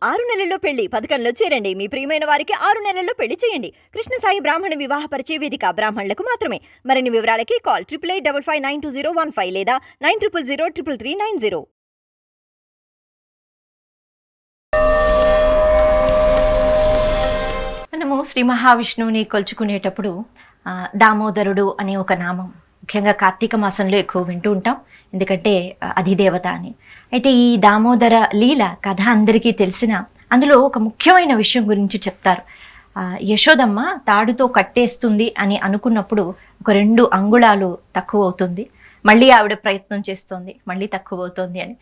6 నెలల్లో పెళ్లి పథకంలో చేరండి. మీ ప్రియమైన వారికి 6 నెలల్లో పెళ్లి చేయండి. కృష్ణ సాయి బ్రాహ్మణ వివాహ పరిచయ వేదిక బ్రాహ్మణులకు మాత్రమే. మరిన్ని వివరాలకి కాల్ 8885592015 లేదా 9000333990. మనము శ్రీ మహావిష్ణువుని కొలుచుకునేటప్పుడు దామోదరుడు అనే ఒక నామం ముఖ్యంగా కార్తీక మాసంలో ఎక్కువ వింటూ ఉంటాం, ఎందుకంటే అధిదేవత అని. అయితే ఈ దామోదర లీల కథ అందరికీ తెలిసిన అందులో ఒక ముఖ్యమైన విషయం గురించి చెప్తారు. యశోదమ్మ తాడుతో కట్టేస్తుంది అని అనుకున్నప్పుడు ఒక 2 అంగుళాలు తక్కువ అవుతుంది, మళ్ళీ ఆవిడ ప్రయత్నం చేస్తోంది, మళ్ళీ తక్కువ అవుతుంది అని.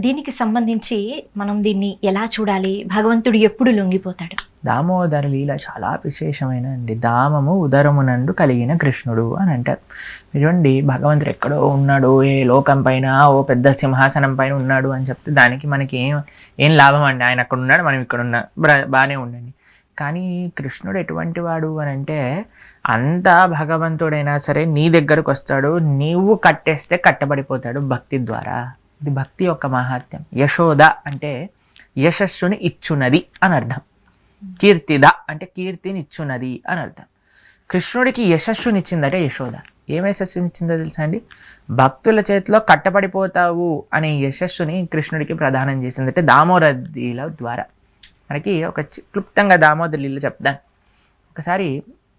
దీనికి సంబంధించి మనం దీన్ని ఎలా చూడాలి? భగవంతుడు ఎప్పుడు లొంగిపోతాడు? దామోదర లీల చాలా విశేషమైన అండి. దామము ఉదరమునందు కలిగిన కృష్ణుడు అని అంటారు. చూడండి, భగవంతుడు ఎక్కడో ఉన్నాడు, ఏ లోకం పైన ఓ పెద్ద సింహాసనం పైన ఉన్నాడు అని చెప్తే దానికి మనకి ఏం లాభం అండి? ఆయన అక్కడ ఉన్నాడు, మనం ఇక్కడ ఉన్నా బాగానే ఉండండి. కానీ కృష్ణుడు ఎటువంటి వాడు అని అంటే, అంతా భగవంతుడైనా సరే నీ దగ్గరకు వస్తాడు, నీవు కట్టేస్తే కట్టబడిపోతాడు భక్తి ద్వారా. ఇది భక్తి యొక్క మహాత్మ్యం. యశోద అంటే యశస్సుని ఇచ్చున్నది అని అర్థం. కీర్తిద అంటే కీర్తిని ఇచ్చున్నది అని అర్థం. కృష్ణుడికి యశస్సునిచ్చిందట యశోద. ఏం యశస్సునిచ్చిందో తెలుసా అండి? భక్తుల చేతిలో కట్టబడిపోతావు అనే యశస్సుని కృష్ణుడికి ప్రదానం చేసిందంటే దామోదర లీల ద్వారా. మనకి ఒక క్లుప్తంగా దామోదర లీల చెప్తాను. ఒకసారి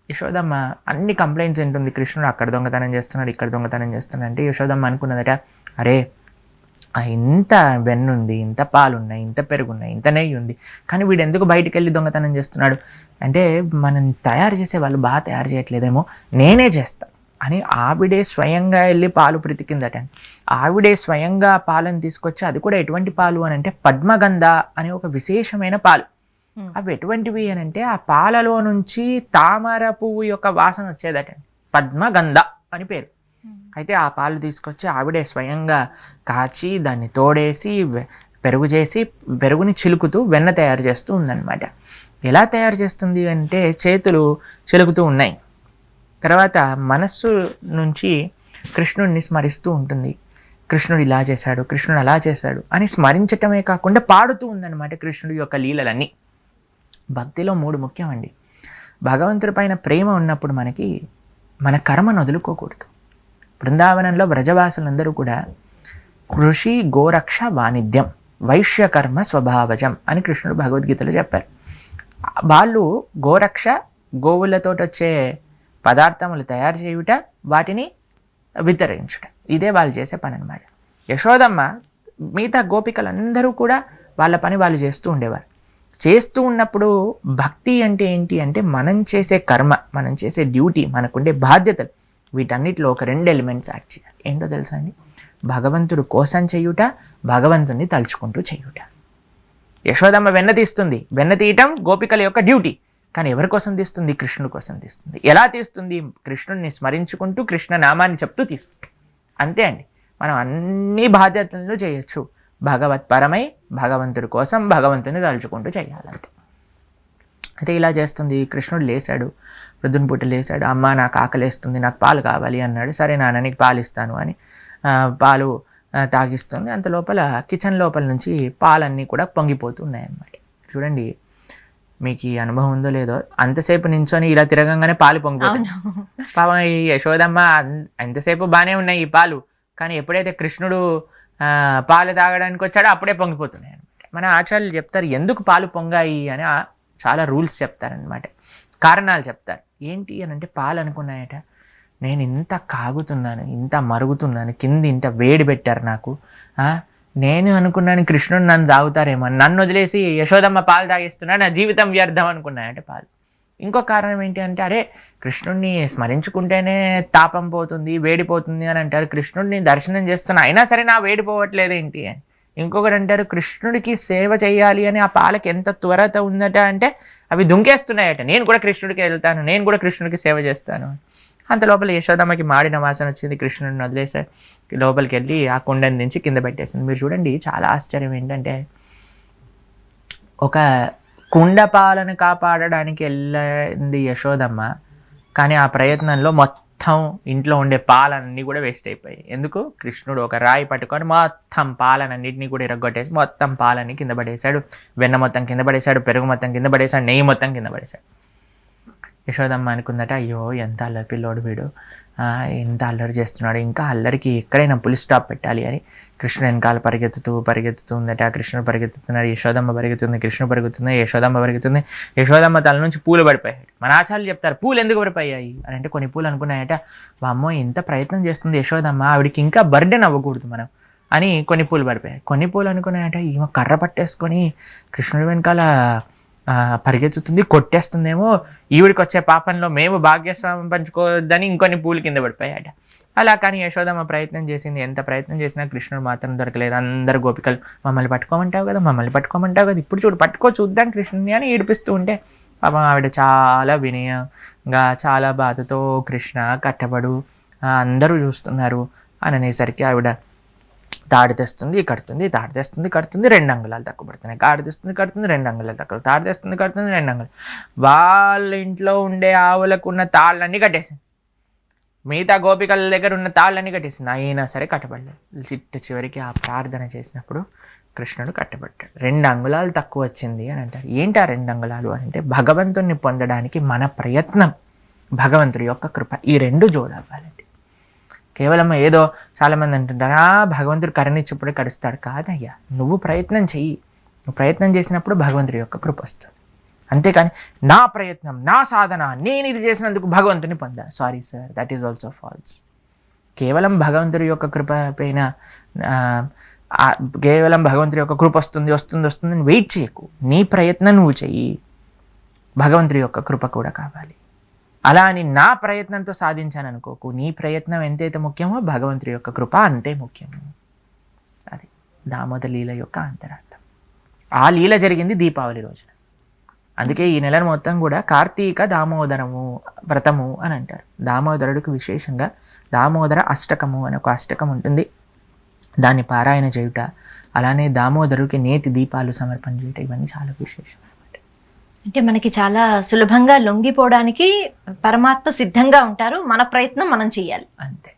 యశోదమ్మ అన్ని కంప్లైంట్స్ వింటుంది, కృష్ణుడు అక్కడ దొంగతనం చేస్తున్నాడు, ఇక్కడ దొంగతనం చేస్తున్నాడు అంటే యశోదమ్మ అనుకున్నదట, అరే ఇంత వెన్నుంది, ఇంత పాలున్నాయి, ఇంత పెరుగున్నాయి, ఇంత నెయ్యి ఉంది, కానీ వీడు ఎందుకు బయటికి వెళ్ళి దొంగతనం చేస్తున్నాడు అంటే, మనం తయారు చేసే వాళ్ళు బాగా తయారు చేయట్లేదేమో, నేనే చేస్తా అని ఆవిడే స్వయంగా వెళ్ళి పాలు పితికిందట. ఆవిడే స్వయంగా పాలను తీసుకొచ్చి, అది కూడా ఎటువంటి పాలు అని అంటే పద్మగంధ అనే ఒక విశేషమైన పాలు. అవి ఎటువంటివి అని అంటే, ఆ పాలలో నుంచి తామర పువ్వు యొక్క వాసన వచ్చేదట, పద్మగంధ అని పేరు. అయితే ఆ పాలు తీసుకొచ్చి ఆవిడే స్వయంగా కాచి దాన్ని తోడేసి పెరుగు చేసి పెరుగుని చిలుకుతూ వెన్న తయారు చేస్తూ ఉందన్నమాట. ఎలా తయారు చేస్తుంది అంటే, చేతులు చిలుకుతూ ఉన్నాయి, తర్వాత మనస్సు నుంచి కృష్ణుడిని స్మరిస్తూ ఉంటుంది. కృష్ణుడు ఇలా చేశాడు, కృష్ణుడు అలా చేశాడు అని స్మరించటమే కాకుండా పాడుతూ ఉందన్నమాట కృష్ణుడి యొక్క లీలలన్నీ. భక్తిలో 3 ముఖ్యమండి. భగవంతుడి పైన ప్రేమ ఉన్నప్పుడు మనకి మన కర్మను వదులుకోకూడదు. బృందావనంలో వ్రజవాసులందరూ కూడా కృషి గోరక్ష వాణిజ్యం వైశ్యకర్మ స్వభావజం అని కృష్ణుడు భగవద్గీతలో చెప్పారు. వాళ్ళు గోరక్ష, గోవులతో వచ్చే పదార్థములు తయారు చేయుట, వాటిని వితరించుట, ఇదే వాళ్ళు చేసే పని అనమాట. యశోదమ్మ మిగతా గోపికలందరూ కూడా వాళ్ళ పని వాళ్ళు చేస్తూ ఉండేవారు. చేస్తూ ఉన్నప్పుడు భక్తి అంటే ఏంటి అంటే, మనం చేసే కర్మ, మనం చేసే డ్యూటీ, మనకుండే బాధ్యతలు, వీటన్నిటిలో ఒక 2 ఎలిమెంట్స్ యాడ్ చేయాలి. ఏంటో తెలుసా అండి? భగవంతుడు కోసం చేయుట, భగవంతుడిని తలుచుకుంటూ చేయుట. యశోదమ్మ వెన్న తీస్తుంది, వెన్న తీయటం గోపికల యొక్క డ్యూటీ. కానీ ఎవరి కోసం తీస్తుంది? కృష్ణుడి కోసం తీస్తుంది. ఎలా తీస్తుంది? కృష్ణుడిని స్మరించుకుంటూ కృష్ణ నామాన్ని చెప్తూ తీస్తుంది. అంతే అండి. మనం అన్ని బాధ్యతలను చేయొచ్చు, భగవత్పరమై భగవంతుడి కోసం భగవంతుని తలుచుకుంటూ చేయాలంతే. అయితే ఇలా చేస్తుంది. కృష్ణుడు లేచాడు, ప్రొద్దున పూట లేచాడు, అమ్మ నాకు ఆకలేస్తుంది, నాకు పాలు కావాలి అన్నాడు. సరే నాన్న నీకు పాలు ఇస్తాను అని పాలు తాగిస్తుంది. అంత లోపల కిచెన్ లోపల నుంచి పాలన్నీ కూడా పొంగిపోతూ ఉన్నాయన్నమాట. చూడండి, మీకు ఈ అనుభవం ఉందో లేదో, అంతసేపు నించొని ఇలా తిరగంగానే పాలు పొంగిపోతాయి. పాపం ఈ యశోదమ్మ ఎంతసేపు బాగానే ఉన్నాయి ఈ పాలు, కానీ ఎప్పుడైతే కృష్ణుడు పాలు తాగడానికి వచ్చాడో అప్పుడే పొంగిపోతున్నాయి అనమాట. మన ఆచార్యులు చెప్తారు ఎందుకు పాలు పొంగాయి అని, చాలా రూల్స్ చెప్తారనమాట, కారణాలు చెప్తారు. ఏంటి అని అంటే, పాలు అనుకున్నాయట, నేను ఇంత కాగుతున్నాను, ఇంత మరుగుతున్నాను, కింద ఇంత వేడి పెట్టారు నాకు, నేను అనుకున్నాను కృష్ణుడు నన్ను తాగుతారేమో, నన్ను వదిలేసి యశోదమ్మ పాలు తాగిస్తున్నా, నా జీవితం వ్యర్థం అనుకున్నాయంటే పాలు. ఇంకో కారణం ఏంటి అంటే, అరే కృష్ణుడిని స్మరించుకుంటేనే తాపం పోతుంది, వేడిపోతుంది అని అంటారు, కృష్ణుడిని దర్శనం చేస్తున్నా అయినా సరే నా వేడిపోవట్లేదు ఏంటి అని. ఇంకొకటి అంటారు, కృష్ణుడికి సేవ చేయాలి అని ఆ పాలకి ఎంత త్వరత ఉందట అంటే అవి దుంకేస్తున్నాయట, నేను కూడా కృష్ణుడికి వెళ్తాను, నేను కూడా కృష్ణుడికి సేవ చేస్తాను. అంత లోపల యశోదమ్మకి మాడిన వాసన వచ్చింది, కృష్ణుడిని వదిలేసి లోపలికి వెళ్ళి ఆ కుండని దించి కింద పెట్టేసింది. మీరు చూడండి, చాలా ఆశ్చర్యం ఏంటంటే, ఒక కుండ పాలను కాపాడడానికి వెళ్ళింది యశోదమ్మ, కానీ ఆ ప్రయత్నంలో మొత్తం మొత్తం ఇంట్లో ఉండే పాలన్నీ కూడా వేస్ట్ అయిపోయాయి. ఎందుకు? కృష్ణుడు ఒక రాయి పట్టుకొని మొత్తం పాలనన్నింటినీ కూడా ఇరగొట్టేసి మొత్తం పాలని కింద పడేశాడు, వెన్న మొత్తం కింద పడేశాడు, పెరుగు మొత్తం కింద పడేశాడు, నెయ్యి మొత్తం కింద పడేశాడు. యశోదమ్మ అనుకుందట, అయ్యో ఎంత అల్లరి పిల్లోడు వీడు, ఎంత అల్లరి చేస్తున్నాడు, ఇంకా అల్లరికి ఎక్కడైనా పులి స్టాప్ పెట్టాలి అని కృష్ణుడు వెనకాల పరిగెత్తుతుందట. కృష్ణుడు పరిగెత్తుతున్నాడు, యశోదమ్మ పరిగెత్తుంది, కృష్ణుడు పరిగెత్తుంది, యశోదమ్మ పరిగెత్తుంది. యశోదమ్మ తల నుంచి పూలు పడిపోయాయి. మన ఆచార్యులు చెప్తారు పూలు ఎందుకు పడిపోయాయి అని అంటే, కొన్ని పూలు అనుకున్నాయట, అమ్మో ఇంత ప్రయత్నం చేస్తుంది యశోదమ్మ, ఆవిడికి ఇంకా బర్డెన్ అవ్వకూడదు మనం అని కొన్ని పూలు పడిపోయాయి. కొన్ని పూలు అనుకున్నాయట, ఈమె కర్ర పట్టేసుకొని కృష్ణుడి వెనకాల పరిగెత్తుతుంది, కొట్టేస్తుందేమో, ఈవిడికి వచ్చే పాపంలో మేము భాగ్యస్వామ్యం పంచుకోవద్దని ఇంకొన్ని పూలు కింద పడిపోయాట. అలా కానీ యశోదమ్మ ప్రయత్నం చేసింది, ఎంత ప్రయత్నం చేసినా కృష్ణుడు మాత్రం దొరకలేదు. అందరు గోపికలు మమ్మల్ని పట్టుకోమంటావు కదా, ఇప్పుడు చూడు పట్టుకో చూద్దాం కృష్ణుని అని ఏడిపిస్తూ ఉంటే పాపం ఆవిడ చాలా వినయంగా చాలా బాధతో కృష్ణ కట్టబడు అందరూ చూస్తున్నారు అని అనేసరికి ఆవిడ తాడు తెస్తుంది కడుతుంది, తాడు తెస్తుంది కడుతుంది, 2 అంగుళాలు తక్కువ పడుతున్నాయి, కాడు తెస్తుంది కడుతుంది, 2 అంగుళాలు తక్కువ, తాడు తెస్తుంది కడుతుంది, 2 అంగుళాలు. వాళ్ళ ఇంట్లో ఉండే ఆవులకు ఉన్న తాళ్ళన్నీ కట్టేసింది, మిగతా గోపికల దగ్గర ఉన్న తాళ్ళన్నీ కట్టేసింది, అయినా సరే కట్టబడలేదు. చివరికి ఆ ప్రార్థన చేసినప్పుడు కృష్ణుడు కట్టబడ్డాడు. 2 అంగుళాలు తక్కువ వచ్చింది అని అంటారు. ఏంటి ఆ 2 అంగుళాలు అంటే, భగవంతుణ్ణి పొందడానికి మన ప్రయత్నం, భగవంతుడి యొక్క కృప, ఈ 2 జోడవ్వాలండి. కేవలం ఏదో చాలామంది అంటుంటారు, భగవంతుడు కరుణిచ్చినప్పుడే కరుస్తాడు. కాదయ్యా, నువ్వు ప్రయత్నం చెయ్యి, నువ్వు ప్రయత్నం చేసినప్పుడు భగవంతుడి యొక్క కృప వస్తుంది. అంతేకాని నా ప్రయత్నం, నా సాధన, నేను ఇది చేసినందుకు భగవంతుని పొందా, sorry sir, that is also false. కేవలం భగవంతుడి యొక్క కృప పైన కేవలం భగవంతుడి యొక్క కృప వస్తుంది వెయిట్ చేయకు, నీ ప్రయత్నం నువ్వు చెయ్యి, భగవంతుడి యొక్క కృప కూడా కావాలి. అలా అని నా ప్రయత్నంతో సాధించాను అనుకోకు, నీ ప్రయత్నం ఎంతైతే ముఖ్యమో భగవంతుడి యొక్క కృప అంతే ముఖ్యము. అది దామోదర లీల యొక్క అంతరార్థం. ఆ లీల జరిగింది దీపావళి రోజున. అందుకే ఈ నెల మొత్తం కూడా కార్తీక దామోదరము వ్రతము అని అంటారు. దామోదరుడికి విశేషంగా దామోదర అష్టకము అని ఒక అష్టకం ఉంటుంది, దాన్ని పారాయణ చేయుట, అలానే దామోదరుడికి నేతి దీపాలు సమర్పణ చేయుట, ఇవన్నీ చాలా విశేషం. అంటే మనకి చాలా సులభంగా లొంగిపోవడానికి పరమాత్మ సిద్ధంగా ఉంటారు, మన ప్రయత్నం మనం చేయాలి అంతే.